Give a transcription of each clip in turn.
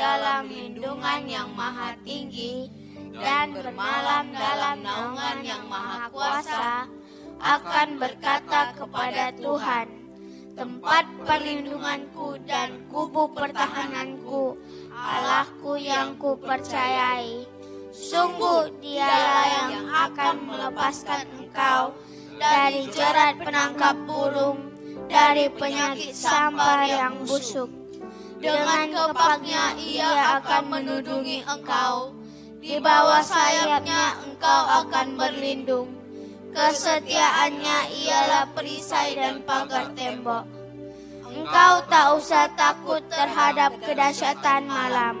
dalam lindungan yang maha tinggi dan bermalam dalam naungan yang maha kuasa, akan berkata kepada Tuhan, tempat perlindunganku dan kubu pertahananku, Allahku yang kupercayai. Sungguh dialah yang akan melepaskan engkau dari jerat penangkap burung, dari penyakit sampar yang busuk. Dengan kepaknya ia akan menudungi engkau, di bawah sayapnya engkau akan berlindung. Kesetiaannya ialah perisai dan pagar tembok. Engkau tak usah takut terhadap kedahsyatan malam,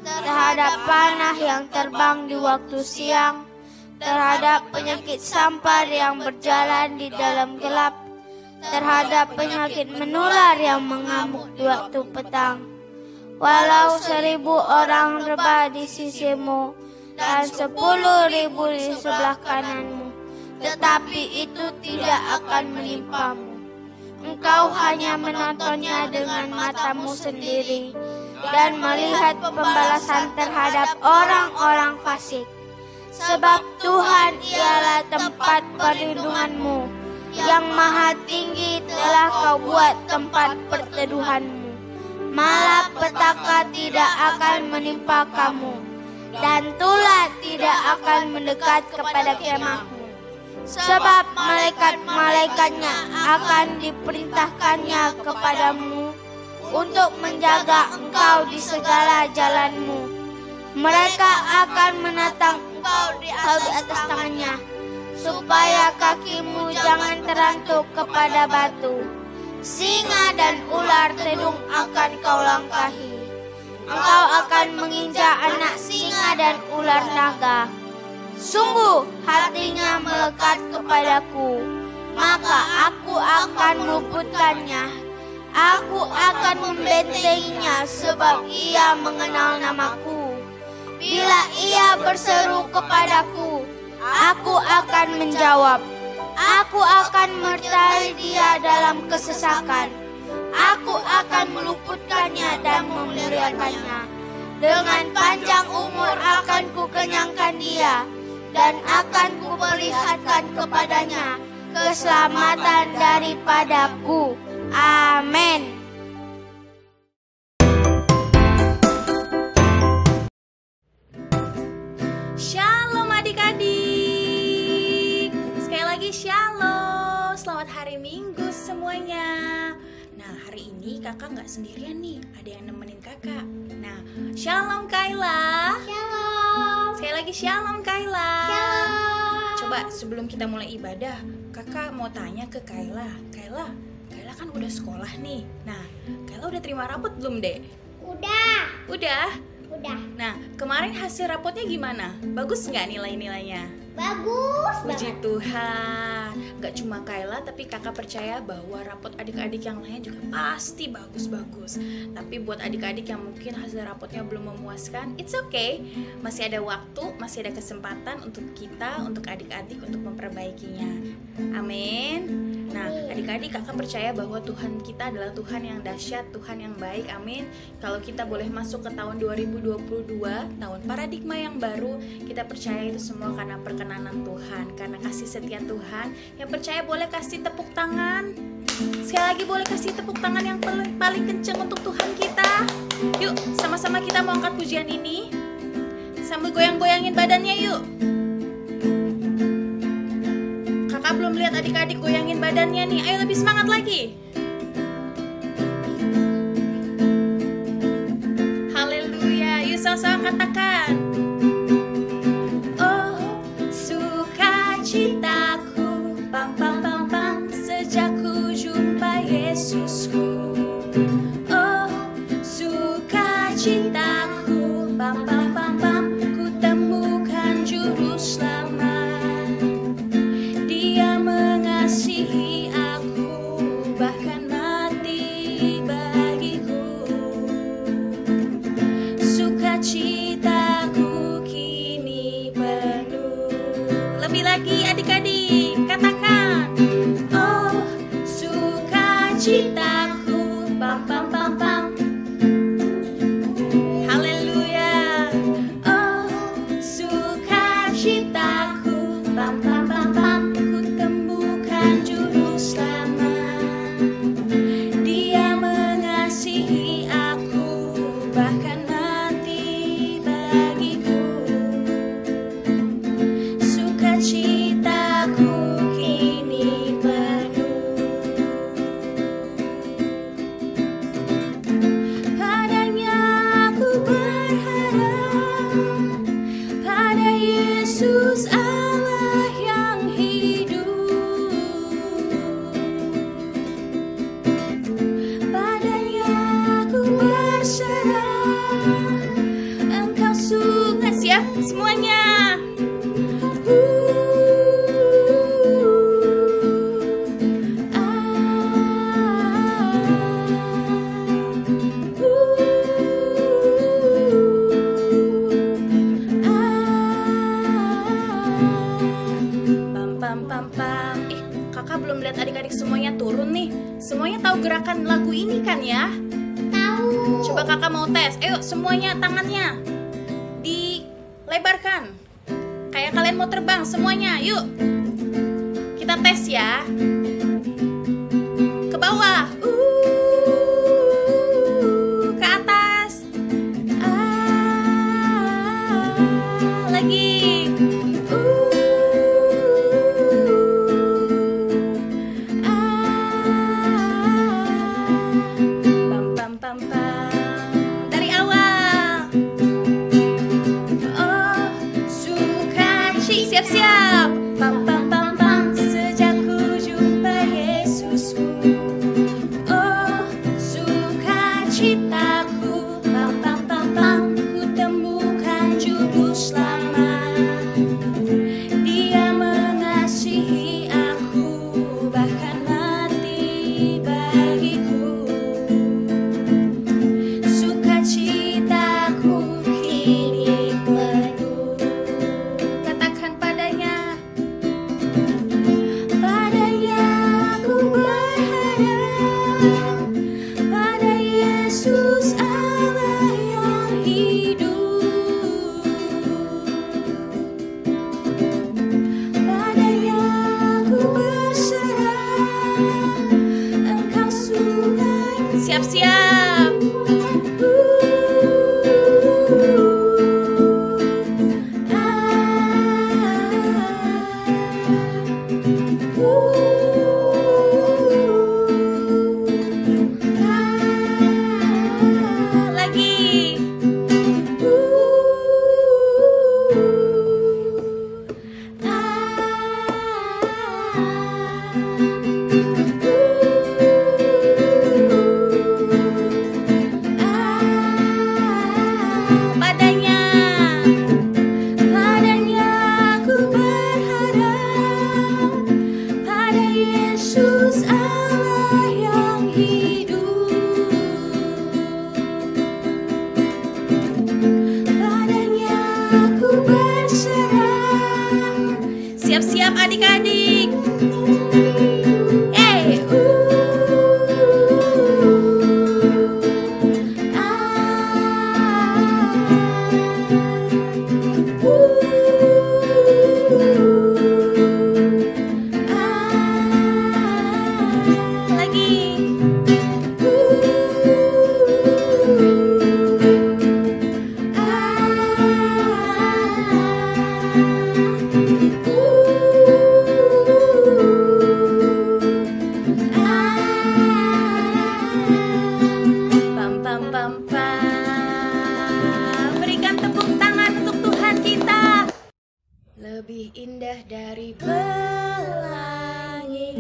terhadap panah yang terbang di waktu siang, terhadap penyakit sampar yang berjalan di dalam gelap, terhadap penyakit menular yang mengamuk di waktu petang. Walau 1,000 orang rebah di sisimu dan 10.000 di sebelah kananmu, tetapi itu tidak akan menimpamu. Engkau hanya menontonnya dengan matamu sendiri dan melihat pembalasan terhadap orang-orang fasik. Sebab Tuhan ialah tempat perlindunganmu, yang maha tinggi telah kau buat tempat perteduhanmu. Malapetaka tidak akan menimpa kamu, dan tulah tidak akan mendekat kepada kemahmu. Sebab malaikat-malaikatnya akan diperintahkannya kepadamu untuk menjaga engkau di segala jalanmu. Mereka akan menatang engkau di atas tangannya, supaya kakimu jangan terantuk kepada batu. Singa dan ular tedung akan kau langkahi. Engkau akan menginjak anak singa dan ular naga. Sungguh hatinya melekat kepadaku, maka aku akan meluputkannya. Aku akan membentenginya sebab ia mengenal namaku. Bila ia berseru kepadaku, aku akan menjawab. Aku akan menyertai dia dalam kesesakan. Aku akan meluputkannya dan memuliakannya. Dengan panjang umur akan kukenyangkan dia, dan akan kuperlihatkan kepadanya keselamatan daripadaku. Amin. Shalom adik-adik. Sekali lagi shalom. Selamat hari Minggu semuanya. Nah, hari ini kakak nggak sendirian nih, ada yang nemenin kakak. Nah, shalom Kayla. Shalom. Sekali lagi shalom Kayla. Shalom. Coba sebelum kita mulai ibadah, kakak mau tanya ke Kayla. Kayla kan udah sekolah nih. Nah, Kayla udah terima rapot belum, Dek? Udah. Udah? Udah. Nah, kemarin hasil rapotnya gimana? Bagus nggak nilai-nilainya? Bagus Puji banget. Tuhan. Gak cuma Kayla, tapi kakak percaya bahwa rapot adik-adik yang lainnya juga pasti bagus-bagus. Tapi buat adik-adik yang mungkin hasil rapotnya belum memuaskan, it's okay. Masih ada waktu, masih ada kesempatan untuk kita, untuk adik-adik untuk memperbaikinya. Amin. Nah, adik-adik kakak percaya bahwa Tuhan kita adalah Tuhan yang dahsyat, Tuhan yang baik. Amin. Kalau kita boleh masuk ke tahun 2022, tahun paradigma yang baru, kita percaya itu semua karena perkenanan Tuhan, karena kasih setia Tuhan. Yang percaya boleh kasih tepuk tangan. Sekali lagi boleh kasih tepuk tangan yang paling kenceng untuk Tuhan kita. Yuk, sama-sama kita mau angkat pujian ini sambil goyang-goyangin badannya yuk. Kakak belum lihat adik-adik goyangin badannya nih. Ayo lebih semangat lagi. Haleluya. Yuk sama-sama katakan. Oh, sukacitaku, pam pam pam pam, sejak ku jumpa Yesusku. Oh, sukacitaku, pam pam pam pam, ku temukan juru selamat. Dia mengasihi aku, bahkan kan lagu ini kan ya? Tahu. Coba kakak mau tes. Ayo semuanya tangannya dilebarkan. Kayak kalian mau terbang semuanya. Yuk. Kita tes ya. Ke bawah. Ke atas. Lagi. Dari awal. Oh, sukacita. Siap-siap. Pam pam pam pam. Sejak ku jumpa Yesusku. Oh, sukacitaku. Pam pam pam pam. Ku temukan juru selamat. Dia mengasihi aku, bahkan mati bagiku. Sukacitaku kini penuh. Katakan padanya, padanya ku berharap, pada Yesus Allah yang hidup. Padanya ku berserah, Engkau sungguh. Siap-siap. Lagi. Padanya, padanya ku berharap, pada Yesus Allah yang hidup. Padanya ku berserah. Siap-siap adik-adik. Lagi. Pam pam pam pam. Berikan tepuk tangan untuk Tuhan kita. Lebih indah dari pelangi,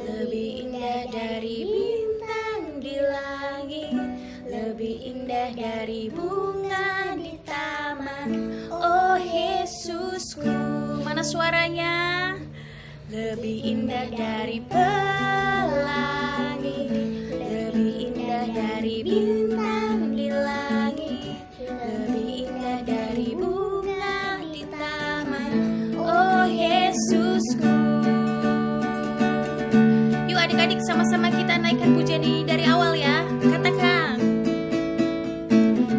lebih indah dari bintang di langit, lebih indah dari bunga di taman. Oh Yesusku, mana suaranya? Lebih indah dari pelangi, lebih indah dari bintang di langit, lebih indah dari bunga di taman. Oh Yesusku. Yuk adik-adik sama-sama kita naikkan pujian ini dari awal ya. Katakan.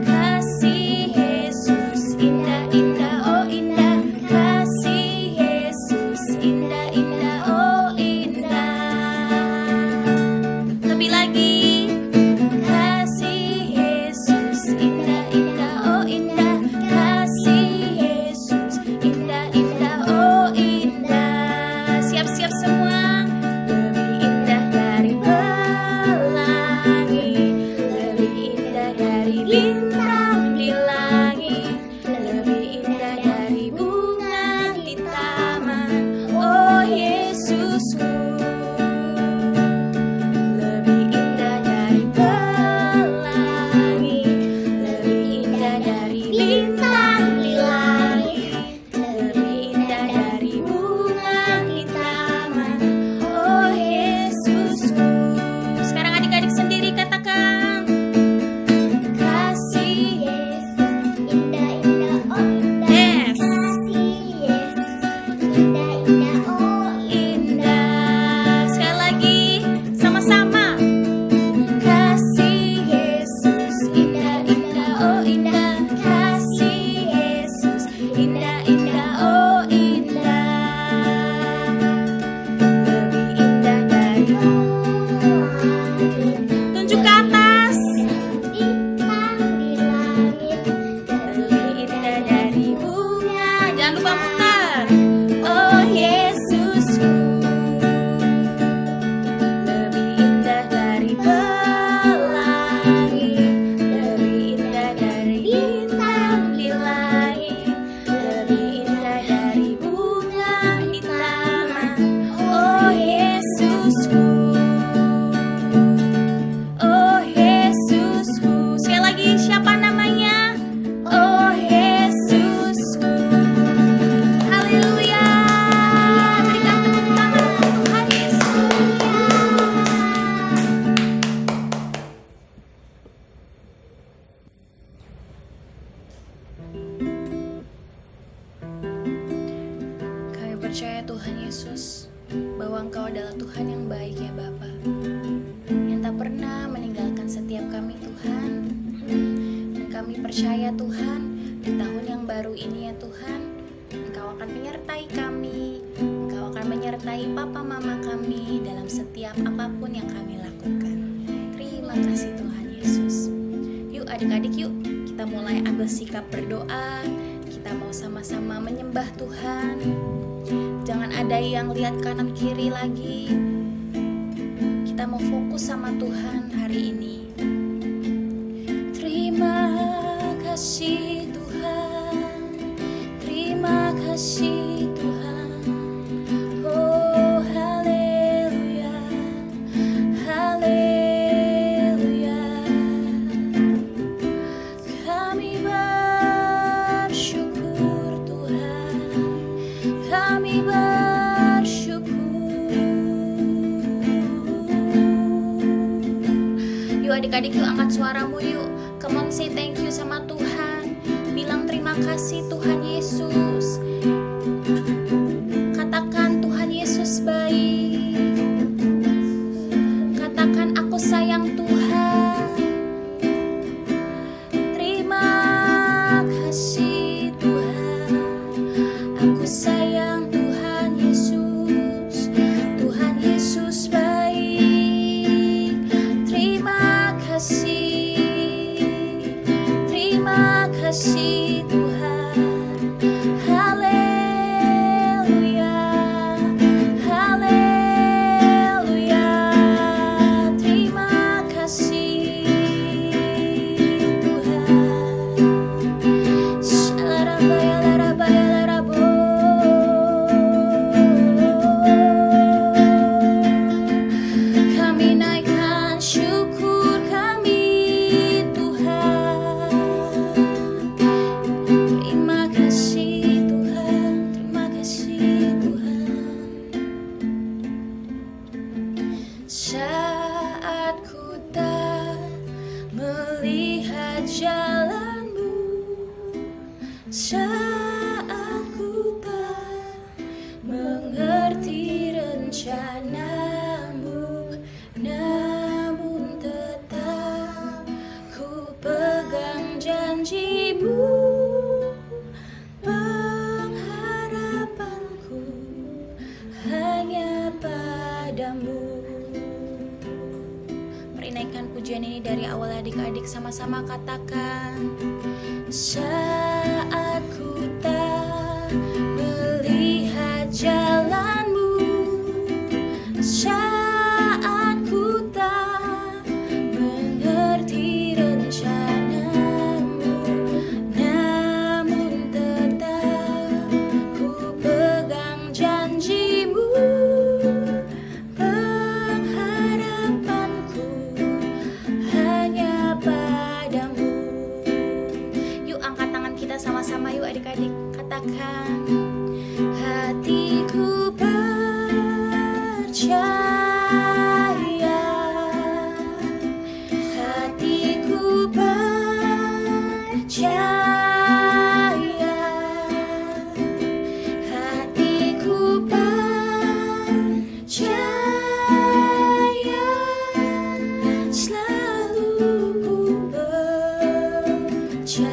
Kasih Yesus indah-indah, oh indah. Kasih Yesus indah-indah, oh indah. Lebih lagi. Kasih indah kasih Yesus, indah indah oh indah, lebih indah dari tunjuk ke atas, bintang di langit, lebih indah dari bunga. Jangan lupa putar. Oh Yesusku, lebih indah dari pelangi, lebih indah dari bintang di langit, lebih indah dari bunga di taman. Oh Yesusku, oh Yesusku. Sekali lagi, siapa namanya? Oh Yesusku. Haleluya. Berikan tepuk tangan untuk Tuhan Yesus. Kami percaya Tuhan Yesus bahwa Engkau adalah Tuhan yang baik ya Bapa, yang tak pernah meninggalkan setiap kami Tuhan. Dan kami percaya Tuhan, di tahun yang baru ini ya Tuhan, Engkau akan menyertai kami, Engkau akan menyertai papa mama kami dalam setiap apapun yang kami lakukan. Terima kasih Tuhan Yesus. Yuk adik-adik, yuk kita mulai ambil sikap berdoa. Kita mau sama-sama menyembah Tuhan. Jangan ada yang lihat kanan kiri lagi. Kita mau fokus sama Tuhan hari ini. Terima kasih Tuhan, terima kasih Tuhan. Oh haleluya, haleluya. Kami bersyukur Tuhan, kami bersyukur. Yuk adik-adik, yuk angkat suaramu yuk. Come on, say thank you sama Tuhan. Bilang terima kasih Tuhan Yesus. Katakan Tuhan Yesus baik. Katakan aku sayang Tuhan. Terima kasih Tuhan. Aku sayang Tuhan Yesus. Tuhan Yesus baik. Terima kasih. Terima kasih Tuhan. Haleluya, haleluya. Terima kasih Tuhan. Shalarabaya-larabaya-larabo. Kami naikkan syukur kami Tuhan. Terima kasih Tuhan, terima kasih Tuhan. Saat ku tak melihat jalanmu, saat ku tak mengerti rencanamu, namun tetap ku pegang janjimu. Pengharapanku hanya padamu. Mari naikkan pujian ini dari awal adik-adik, sama-sama katakan. Saat ku tak melihat jalanmu, saat ku tak mengerti rencanamu, namun tetap ku pegang janjimu. Pengharapanku hanya padamu. Yuk angkat tangan kita sama-sama yuk adik-adik. Katakan, hatiku percaya, hatiku percaya, hatiku percaya, selalu ku percaya.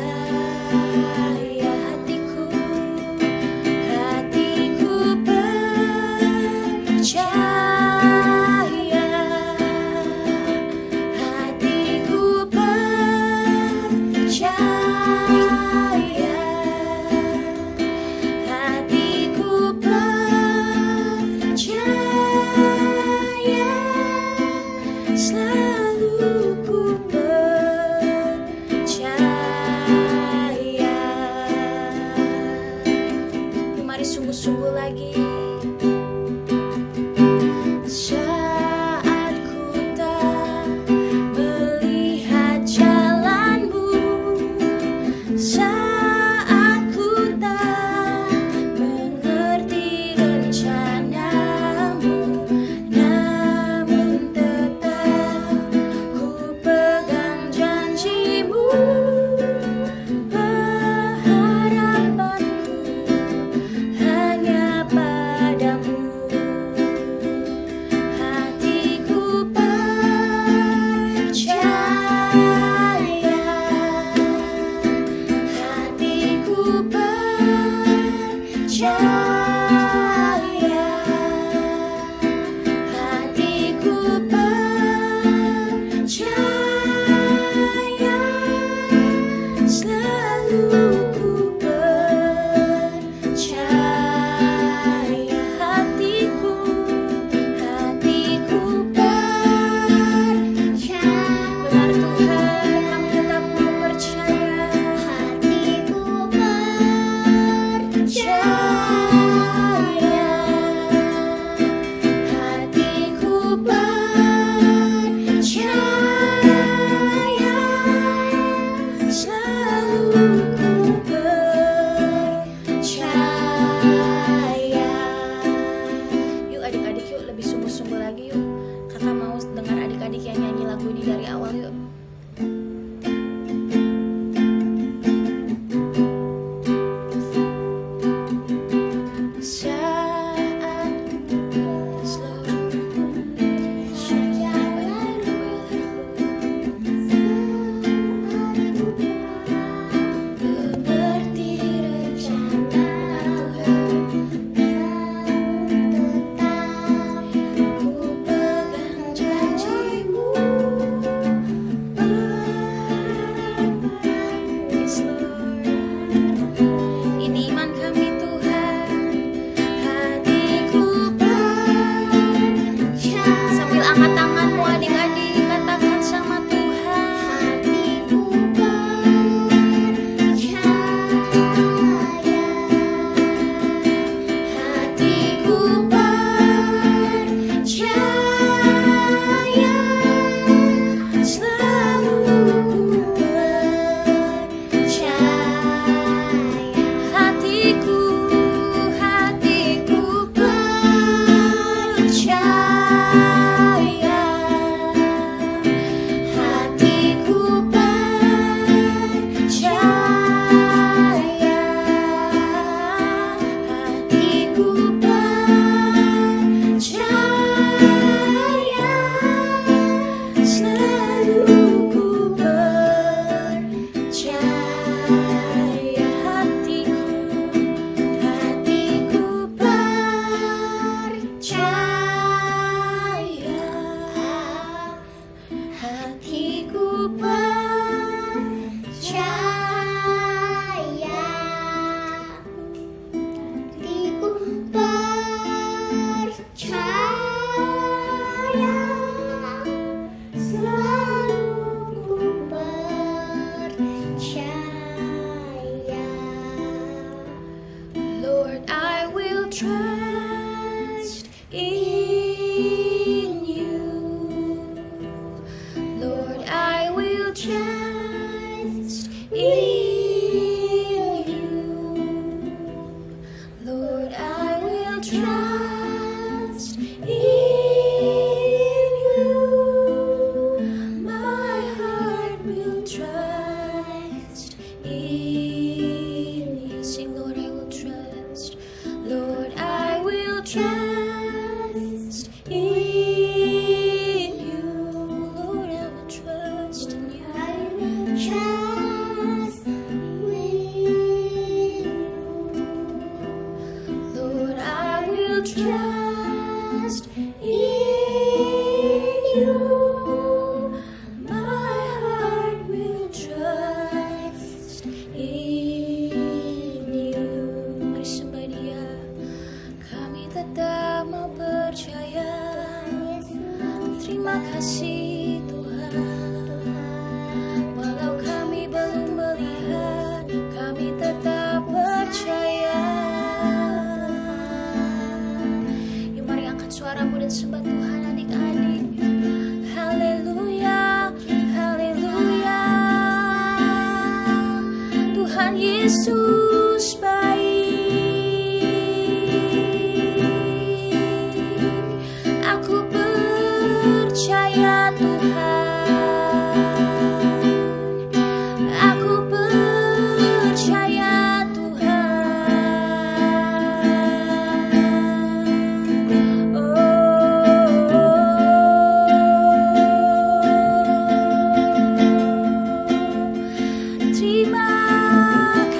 Terima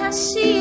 kasih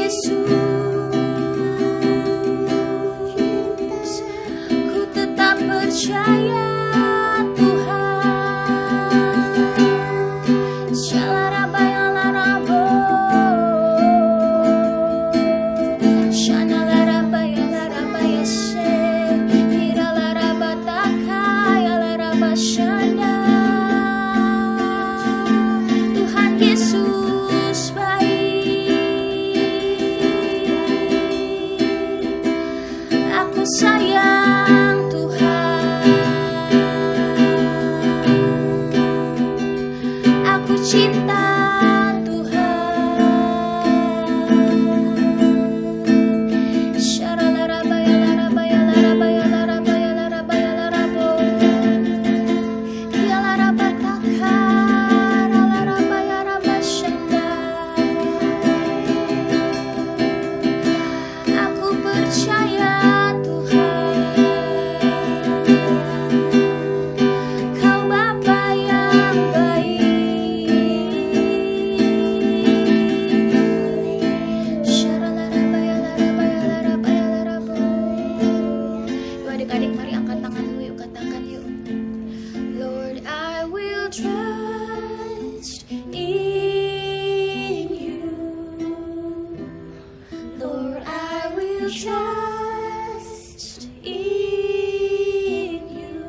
trust in you.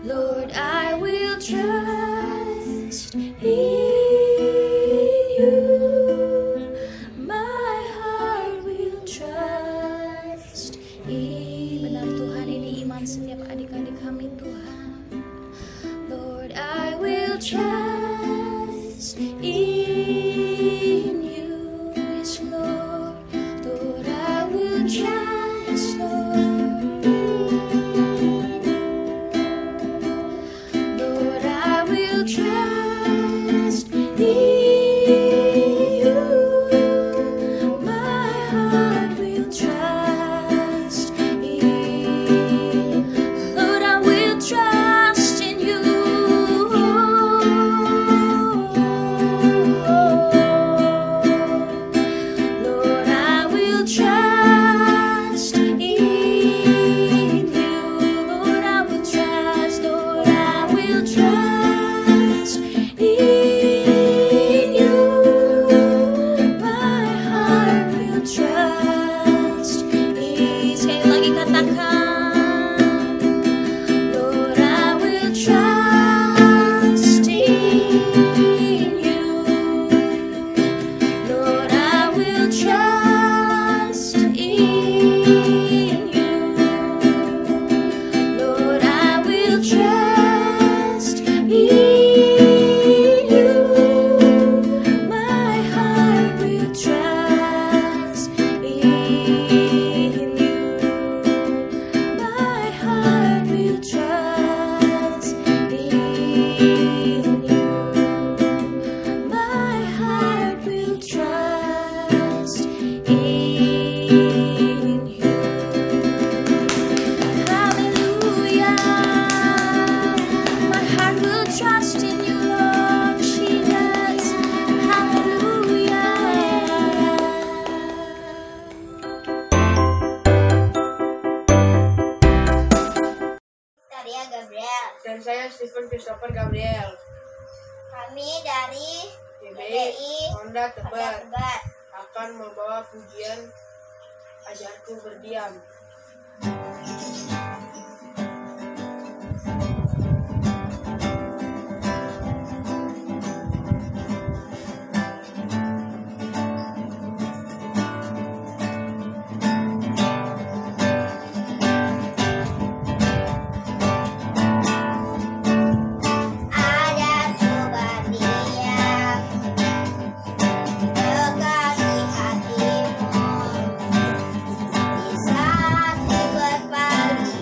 Lord, I will trust in you. My heart will trust in. Benar Tuhan, ini iman setiap adik-adik kami Tuhan. Lord, I will trust in you. Yes, Lord. Lord, I will trust, Lord. Lord, I will trust in you. My heart will trust in. Lord, I will trust in you. Lord, I will trust in you. Lord, I will trust. Lord, I will trust in you. My heart will trust in. Sekali lagi katakan, Lord, I will trust in you. Lord, I will trust in you. Lord, I will trust in you. My heart will trust in you. My heart will trust in you. My heart will trust in you. Hallelujah. My heart will trust in you, Lord Jesus. Hallelujah. Tarian Gabriel. Dan saya Stephen Christopher Gabriel. Kami dari PBI Honda Tebet Tebet. akan membawa pujian Ajarku Berdiam. Ajarku berdiam dekat di hatimu, di saat ku berpaling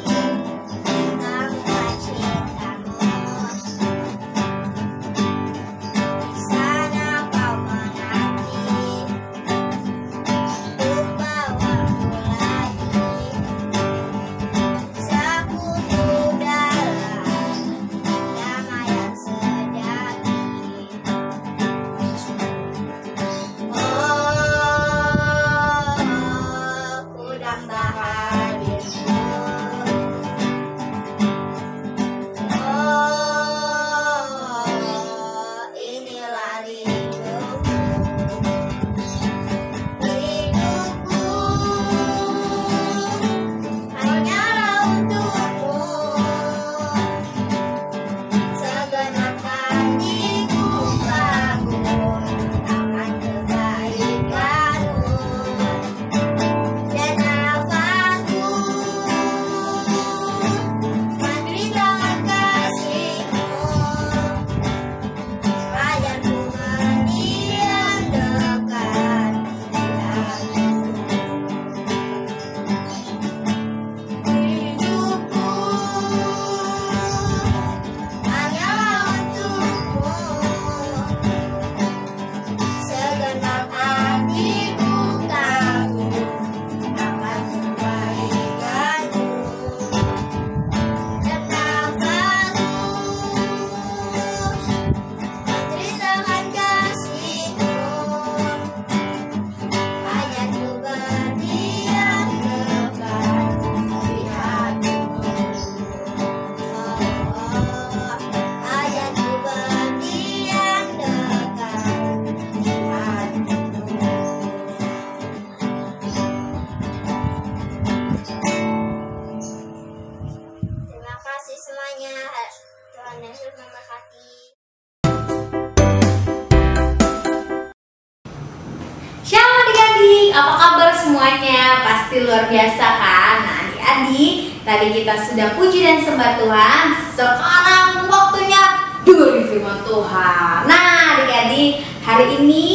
apa kabar semuanya? Pasti luar biasa kan? Nah adik-adik, tadi kita sudah puji dan sembah Tuhan. Sekarang waktunya dengerin firman Tuhan. Nah adik-adik, hari ini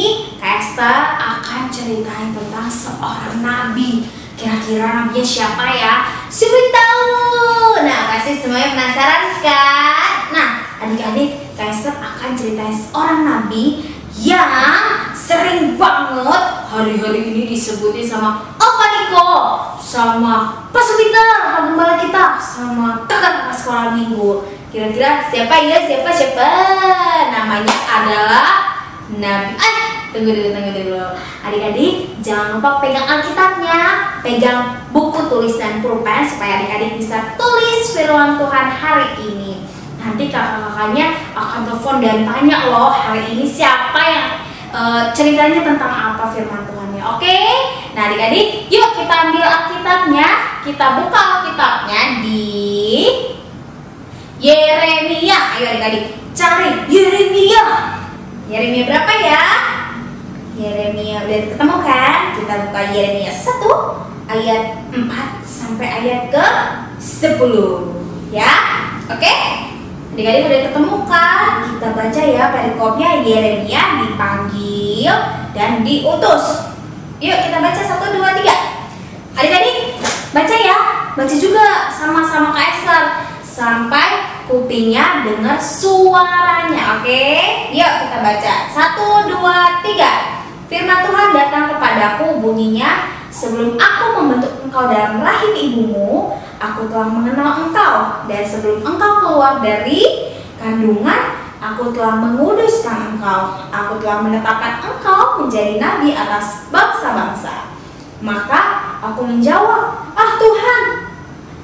Kak Esther akan ceritain tentang seorang nabi. Kira-kira nabinya siapa ya? Siapa yang tahu? Nah pasti semuanya penasaran kan? Nah adik-adik, Kak Esther akan ceritain seorang nabi yang sering banget hari-hari ini disebutin sama Opa Niko, sama Pak Peter, Pak Gembala kita, sama kakak sekolah minggu. Kira-kira siapa ya? Siapa? Namanya adalah Nabi. Tunggu dulu. Adik-adik jangan lupa pegang Alkitabnya, pegang buku tulis dan pulpen supaya adik-adik bisa tulis firman Tuhan hari ini. Nanti kakak-kakaknya akan telepon dan tanya loh hari ini siapa yang ceritanya tentang apa firman Tuhannya. Oke? Nah adik-adik, yuk kita ambil Alkitabnya, kita buka Alkitabnya di Yeremia. Ayo adik-adik cari Yeremia. Yeremia berapa ya? Yeremia udah ketemu kan? Kita buka Yeremia 1 ayat 4 sampai ayat ke 10 ya. Oke? Adik-adik udah ketemu kan? Kita baca ya perikopnya. Yeremia dipanggil dan diutus. Yuk kita baca 1, 2, 3. Adik-adik baca ya. Baca juga sama-sama Kak Esther sampai kupingnya dengar suaranya. Oke? Yuk kita baca 1, 2, 3. Firman Tuhan datang kepadaku, bunyinya, sebelum aku membentuk engkau dalam rahim ibumu, aku telah mengenal engkau, dan sebelum engkau keluar dari kandungan, aku telah menguduskan engkau. Aku telah menetapkan engkau menjadi nabi atas bangsa-bangsa. Maka aku menjawab,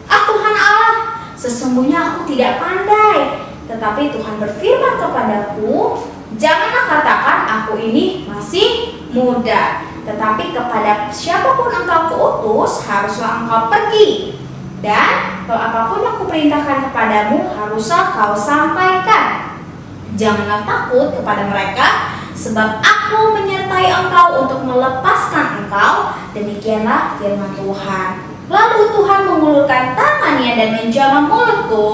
Tuhan Allah, sesungguhnya aku tidak pandai. Tetapi Tuhan berfirman kepadaku, janganlah katakan aku ini masih muda, tetapi kepada siapapun engkau kuutus, haruslah engkau pergi. Dan kalau apapun yang kuperintahkan kepadamu, haruslah kau sampaikan. Janganlah takut kepada mereka, sebab aku menyertai engkau untuk melepaskan engkau. Demikianlah firman Tuhan. Lalu Tuhan mengulurkan tangannya dan menjamah mulutku.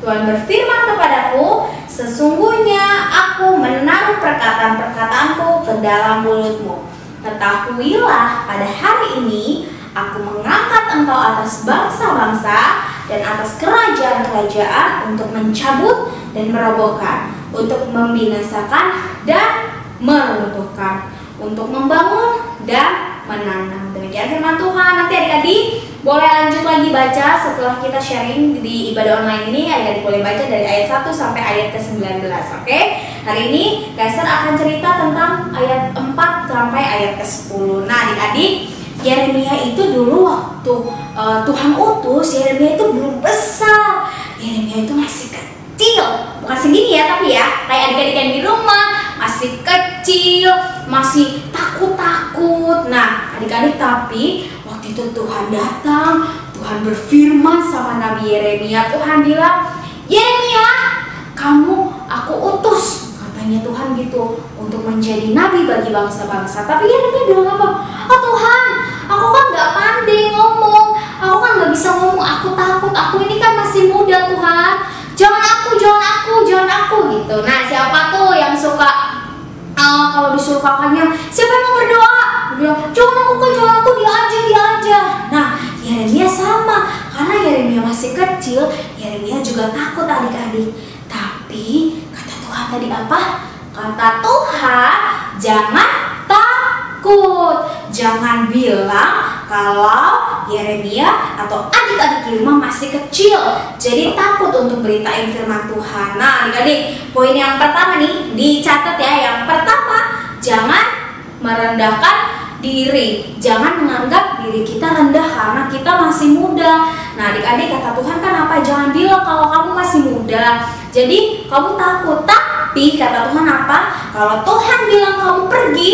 Tuhan berfirman kepadaku, sesungguhnya aku menaruh perkataan-perkataanku ke dalam mulutmu. Ketahuilah pada hari ini aku mengangkat engkau atas bangsa-bangsa dan atas kerajaan-kerajaan untuk mencabut dan merobohkan, untuk membinasakan dan meruntuhkan, untuk membangun dan menanam. Demikian firman Tuhan. Nanti adik-adik boleh lanjut lagi baca setelah kita sharing di ibadah online ini. Adik-adik boleh baca dari ayat 1 sampai ayat ke-19. Oke? Hari ini Kak Esther akan cerita tentang ayat 4 sampai ayat ke-10. Nah adik-adik, Yeremia itu dulu waktu Tuhan utus, Yeremia itu belum besar. Yeremia itu masih kecil. Bukan segini ya, tapi ya kayak adik-adik yang di rumah, masih kecil, masih takut-takut. Nah adik-adik, tapi waktu itu Tuhan datang, Tuhan berfirman sama Nabi Yeremia. Tuhan bilang, Yeremia, aku utus, katanya Tuhan gitu, untuk menjadi nabi bagi bangsa-bangsa. Tapi Yeremia bilang apa? Tuhan, aku kan gak pandai ngomong, aku kan gak bisa ngomong, aku takut, aku ini kan masih muda Tuhan, jangan aku gitu. Nah siapa tuh yang suka kalau disuruh kakaknya, siapa yang mau berdoa? Dia bilang, jangan aku, dia aja. Nah Yeremia sama, karena Yeremia masih kecil, Yeremia juga takut adik-adik. Tapi kata Tuhan tadi apa? Kata Tuhan, jangan takut. Jangan bilang kalau Yeremia atau adik-adik di rumah masih kecil, jadi takut untuk beritain firman Tuhan. Nah adik-adik, poin yang pertama nih dicatat ya. Yang pertama, jangan merendahkan diri. Jangan menganggap diri kita rendah karena kita masih muda. Nah adik-adik, kata Tuhan kan apa? Jangan bilang kalau kamu masih muda, jadi kamu takut. Tapi kata Tuhan apa? Kalau Tuhan bilang kamu pergi.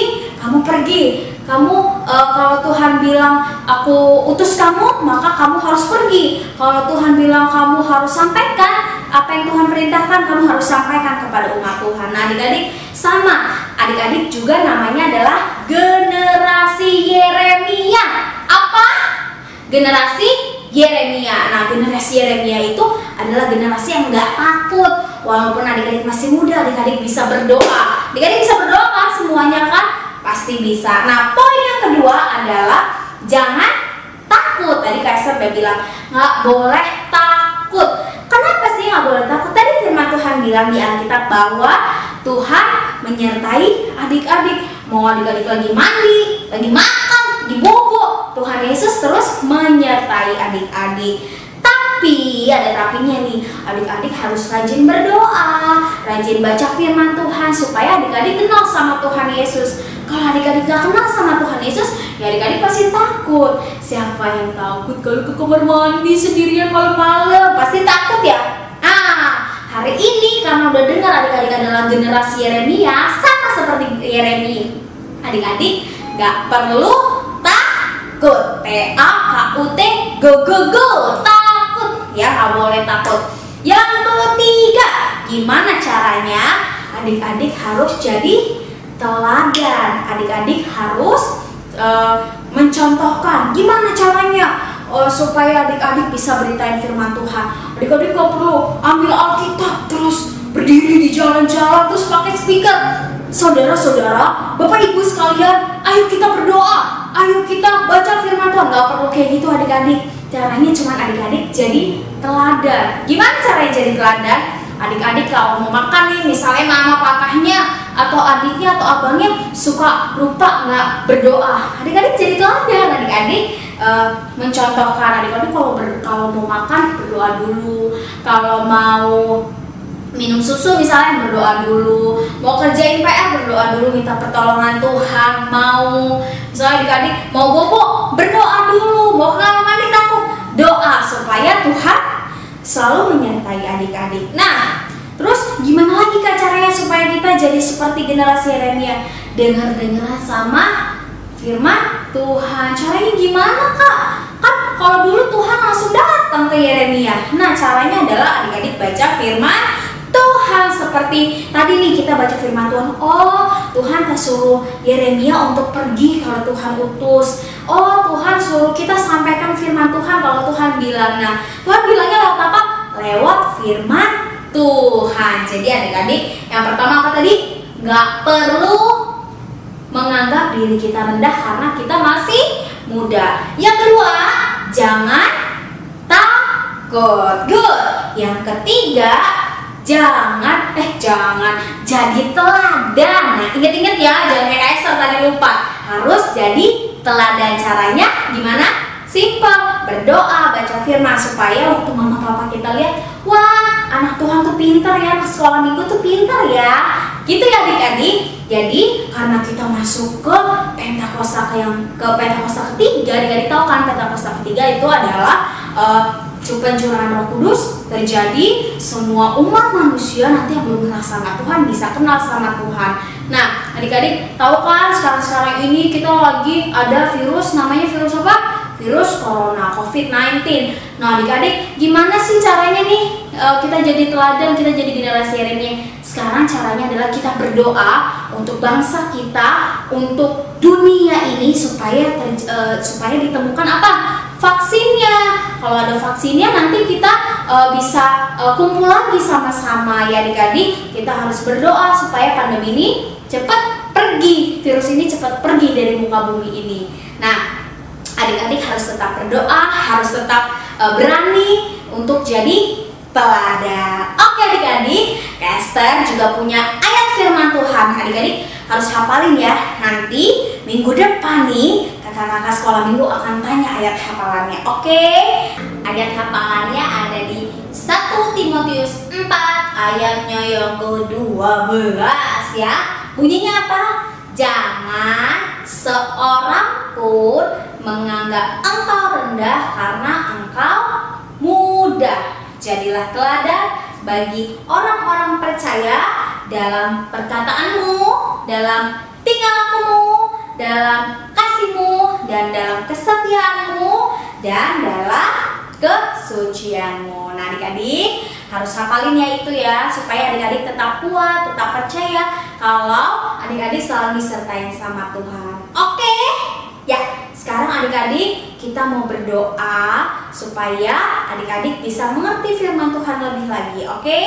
Kalau Tuhan bilang aku utus kamu, maka kamu harus pergi. Kalau Tuhan bilang kamu harus sampaikan apa yang Tuhan perintahkan, kamu harus sampaikan kepada umat Tuhan. Nah adik-adik sama, adik-adik juga namanya adalah generasi Yeremia. generasi Yeremia. Nah, generasi Yeremia itu adalah generasi yang nggak takut. Walaupun adik-adik masih muda, adik-adik bisa berdoa. Adik-adik bisa berdoa kan semuanya kan? Pasti bisa. Nah, poin yang kedua adalah jangan takut. Tadi Kaiser udah bilang nggak boleh takut. Kenapa sih nggak boleh takut? Tadi firman Tuhan bilang di Alkitab bahwa Tuhan menyertai adik-adik. Mau adik-adik lagi mandi, lagi makan, lagi bobo, Tuhan Yesus terus menyertai adik-adik. Tapi ada tapinya nih, adik-adik harus rajin berdoa, rajin baca firman Tuhan supaya adik-adik kenal sama Tuhan Yesus. Kalau adik-adik gak kenal sama Tuhan Yesus, ya adik-adik pasti takut. Siapa yang takut kalau ke kamar mandi sendirian malam-malam? Pasti takut ya? Hari ini karena udah dengar adik-adik adalah generasi Yeremia, sama seperti Yeremia, adik-adik gak perlu takut. T-A-K-U-T, go, takut ya, gak boleh takut. Yang ketiga, gimana caranya? Adik-adik harus jadi teladan. Adik-adik harus mencontohkan gimana caranya supaya adik-adik bisa beritain firman Tuhan. Adik-adik gak perlu ambil Alkitab terus berdiri di jalan-jalan terus pakai speaker. Saudara-saudara, Bapak Ibu sekalian, ayo kita berdoa, ayo kita baca firman Tuhan. Gak perlu kayak gitu adik-adik. Caranya cuma adik-adik jadi teladan. Gimana caranya jadi teladan? Adik-adik kalau mau makan nih, misalnya mama papahnya atau adiknya atau abangnya suka lupa nggak berdoa, adik-adik jadi teladan. Adik-adik mencontohkan. Adik-adik kalau mau makan berdoa dulu, kalau mau minum susu misalnya berdoa dulu, mau kerjain PR berdoa dulu, minta pertolongan Tuhan. Mau misalnya adik-adik mau bobo berdoa dulu, mau ke kamar mandi takut doa supaya Tuhan selalu menyertai adik-adik. Nah, terus gimana lagi Kak caranya supaya kita jadi seperti generasi Yeremia? Dengar sama firman Tuhan. Caranya gimana Kak? Kan kalau dulu Tuhan langsung datang ke Yeremia. Nah, caranya adalah adik-adik baca firman Tuhan. Seperti tadi nih kita baca firman Tuhan. Oh, Tuhan suruh Yeremia untuk pergi kalau Tuhan utus. Oh, Tuhan suruh kita sampaikan firman Tuhan kalau Tuhan bilang. Nah, Tuhan bilangnya lewat apa? Lewat firman Tuhan. Jadi adik-adik, yang pertama apa tadi? Gak perlu menganggap diri kita rendah karena kita masih muda. Yang kedua, jangan takut. Good. Yang ketiga, jangan jadi teladan. Nah, ingat-ingat ya, jangan kayak Kaiser tadi lupa. Harus jadi teladan. Caranya gimana? Simple, berdoa, baca firman supaya waktu mama papa kita lihat, wah, anak Tuhan tuh pintar ya, anak sekolah minggu tuh pintar ya. Gitu ya adik-adik. Jadi karena kita masuk ke Pentakosta Pentakosta ketiga, adik-adik tahu kan Pentakosta ketiga itu adalah pencurahan Roh Kudus terjadi, semua umat manusia nanti yang belum kenal sama Tuhan bisa kenal sama Tuhan. Nah, adik-adik tahu kan sekarang ini kita lagi ada virus, namanya virus apa? Virus Corona, COVID-19. Nah, adik-adik gimana sih caranya nih kita jadi teladan, kita jadi generasi Yeremia? Sekarang caranya adalah kita berdoa untuk bangsa kita, untuk dunia ini supaya ditemukan apa? Vaksinnya. Kalau ada vaksinnya nanti kita bisa kumpul lagi sama-sama ya adik-adik. Kita harus berdoa supaya pandemi ini cepat pergi, virus ini cepat pergi dari muka bumi ini. Nah, adik-adik harus tetap berdoa, harus tetap berani untuk jadi teladan. Oke adik-adik, Kester juga punya ayat firman Tuhan. Adik-adik harus hafalin ya. Nanti minggu depan nih kakak-kakak sekolah minggu akan tanya ayat hafalannya. Oke? Ayat hafalannya ada di 1 Timotius 4 ayatnya yang ke-12 ya. Bunyinya apa? Jangan seorang pun menganggap engkau rendah karena engkau muda. Jadilah teladan bagi orang-orang percaya dalam perkataanmu, dalam tingkah lakumu, dalam kasihmu, dan dalam kesetiaanmu, dan dalam kesucianmu. Nah adik-adik harus hafalin ya itu ya, supaya adik-adik tetap kuat, tetap percaya kalau adik-adik selalu disertai sama Tuhan. Oke? Ya, Sekarang adik-adik kita mau berdoa supaya adik-adik bisa mengerti firman Tuhan lebih lagi. Oke?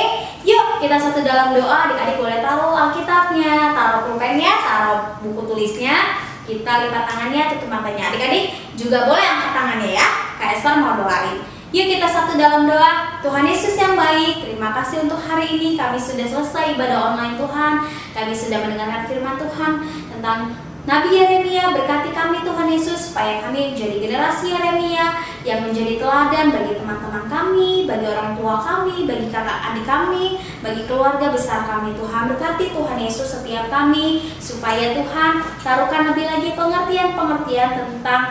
Yuk kita satu dalam doa. Adik-adik boleh taruh Alkitabnya, taruh pulpennya, taruh buku tulisnya. Kita lipat tangannya, tutup matanya. Adik-adik juga boleh angkat tangannya ya. Kak Esther mau doain. Yuk kita satu dalam doa. Tuhan Yesus yang baik, terima kasih untuk hari ini. Kami sudah selesai ibadah online Tuhan. Kami sudah mendengarkan firman Tuhan tentang Nabi Yeremia. Berkati kami Tuhan Yesus, supaya kami menjadi generasi Yeremia yang menjadi teladan bagi teman-teman kami, bagi orang tua kami, bagi kakak adik kami, bagi keluarga besar kami. Tuhan berkati Tuhan Yesus setiap kami, supaya Tuhan taruhkan lebih lagi pengertian-pengertian tentang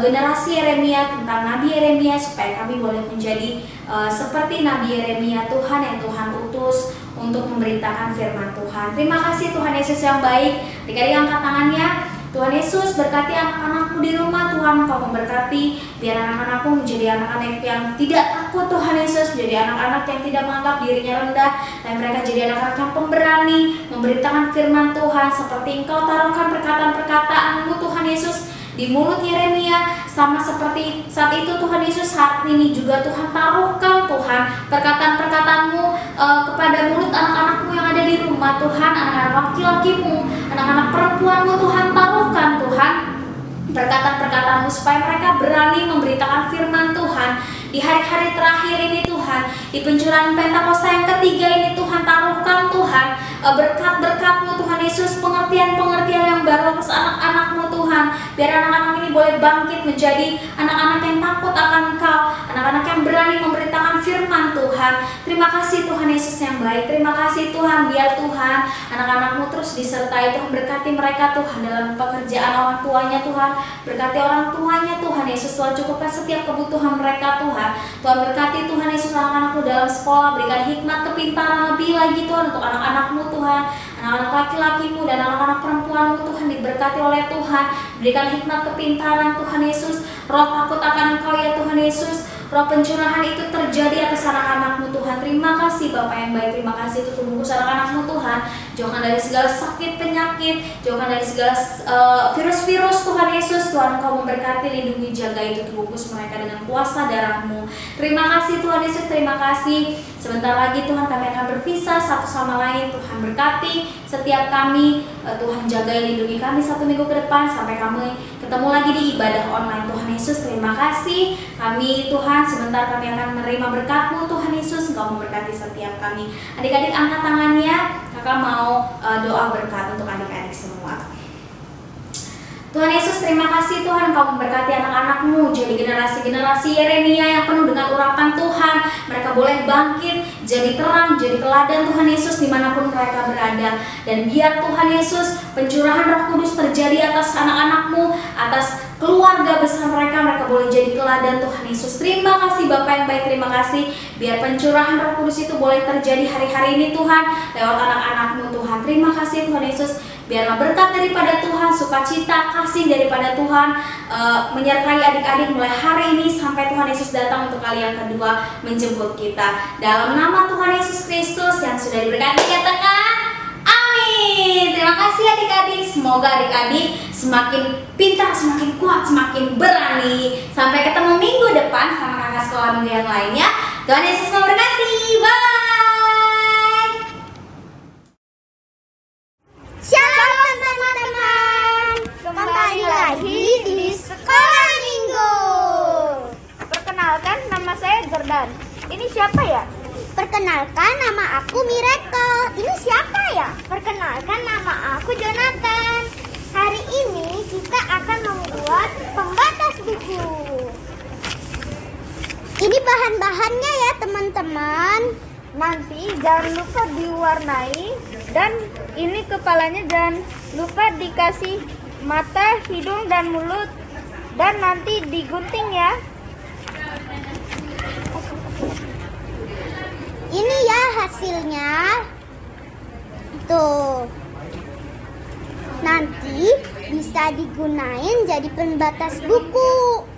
generasi Yeremia, tentang Nabi Yeremia, supaya kami boleh menjadi seperti Nabi Yeremia Tuhan yang Tuhan utus untuk memberitakan firman Tuhan. Terima kasih Tuhan Yesus yang baik. Adik-adik angkat tangannya. Tuhan Yesus berkati anak-anakku di rumah. Tuhan Kau memberkati, biar anak-anakku menjadi anak-anak yang tidak takut Tuhan Yesus, menjadi anak-anak yang tidak menganggap dirinya rendah, dan mereka jadi anak-anak yang pemberani memberitakan firman Tuhan, seperti Engkau taruhkan perkataan-perkataan-Mu Tuhan Yesus di mulut Yeremia, sama seperti saat itu Tuhan Yesus, saat ini juga Tuhan taruhkan Tuhan perkataan-perkataan-Mu kepada mulut anak-anak-Mu yang ada di rumah Tuhan, anak-anak laki-laki-Mu, anak-anak perempuan-Mu Tuhan, taruhkan Tuhan perkataan-perkataan-Mu supaya mereka berani memberitakan firman Tuhan di hari-hari terakhir ini Tuhan, di pencurahan Pentakosta yang ketiga ini Tuhan, taruhkan Tuhan berkat-berkat-Mu Tuhan Yesus, pengertian-pengertian yang baru atas anak-anak-Mu Tuhan, biar anak-anak ini boleh bangkit menjadi anak-anak yang takut akan Engkau, anak-anak yang berani memberitakan firman Tuhan. Terima kasih Tuhan Yesus yang baik. Terima kasih Tuhan, biar Tuhan anak-anak-Mu terus disertai Tuhan, berkati mereka Tuhan dalam pekerjaan orang tuanya Tuhan, berkati orang tuanya Tuhan Yesus, Tuhan cukupkan setiap kebutuhan mereka Tuhan. Tuhan berkati Tuhan Yesus anak-anak-Mu dalam sekolah, berikan hikmat kepintaran lebih lagi Tuhan untuk anak-anak-Mu Tuhan, anak-anak laki-laki-Mu dan anak-anak perempuan-Mu Tuhan, diberkati oleh Tuhan, berikan hikmat kepintaran Tuhan Yesus, roh takut akan Engkau ya Tuhan Yesus, roh pencurahan itu terjadi atas anak-anak-Mu Tuhan. Terima kasih Bapak yang baik, terima kasih tutup bungkus anak-anak-Mu Tuhan, jauhkan dari segala sakit penyakit, jauhkan dari segala virus-virus Tuhan Yesus. Tuhan Engkau memberkati, lindungi, jaga itu tutup bungkus mereka dengan kuasa darah-Mu. Terima kasih Tuhan Yesus, terima kasih. Sebentar lagi Tuhan kami akan berpisah satu sama lain. Tuhan berkati setiap kami, Tuhan jaga lindungi kami satu minggu ke depan sampai kami ketemu lagi di ibadah online. Tuhan Yesus terima kasih. Kami Tuhan sebentar kami akan menerima berkat-Mu Tuhan Yesus. Engkau memberkati setiap kami. Adik-adik angkat tangannya, kakak mau doa berkat untuk adik-adik semua. Tuhan Yesus terima kasih Tuhan, Engkau memberkati anak-anak-Mu jadi generasi-generasi Yeremia yang penuh dengan urapan Tuhan. Mereka boleh bangkit jadi terang, jadi teladan Tuhan Yesus dimanapun mereka berada. Dan biar Tuhan Yesus pencurahan Roh Kudus terjadi atas anak-anak-Mu, atas keluarga besar mereka, mereka boleh jadi teladan Tuhan Yesus. Terima kasih Bapak yang baik, terima kasih. Biar pencurahan Roh Kudus itu boleh terjadi hari-hari ini Tuhan, lewat anak-anak-Mu Tuhan. Terima kasih Tuhan Yesus. Biarlah berkat daripada Tuhan, sukacita, kasih daripada Tuhan menyertai adik-adik mulai hari ini sampai Tuhan Yesus datang untuk kali yang kedua menjemput kita. Dalam nama Tuhan Yesus Kristus yang sudah diberkati, katakan amin. Terima kasih adik-adik. Semoga adik-adik semakin pintar, semakin kuat, semakin berani. Sampai ketemu minggu depan sama kakak sekolah minggu yang lainnya. Tuhan Yesus memberkati. Bye. Shalom teman-teman, kembali lagi di Sekolah Minggu. Perkenalkan, nama saya Jordan. Ini siapa ya? Perkenalkan, nama aku Miracle. Ini siapa ya? Perkenalkan, nama aku Jonathan. Hari ini kita akan membuat pembatas buku. Ini bahan-bahannya ya teman-teman. Nanti jangan lupa diwarnai, dan ini kepalanya jangan lupa dikasih mata, hidung, dan mulut, dan nanti digunting ya. Ini ya hasilnya. Tuh. Nanti bisa digunain jadi pembatas buku.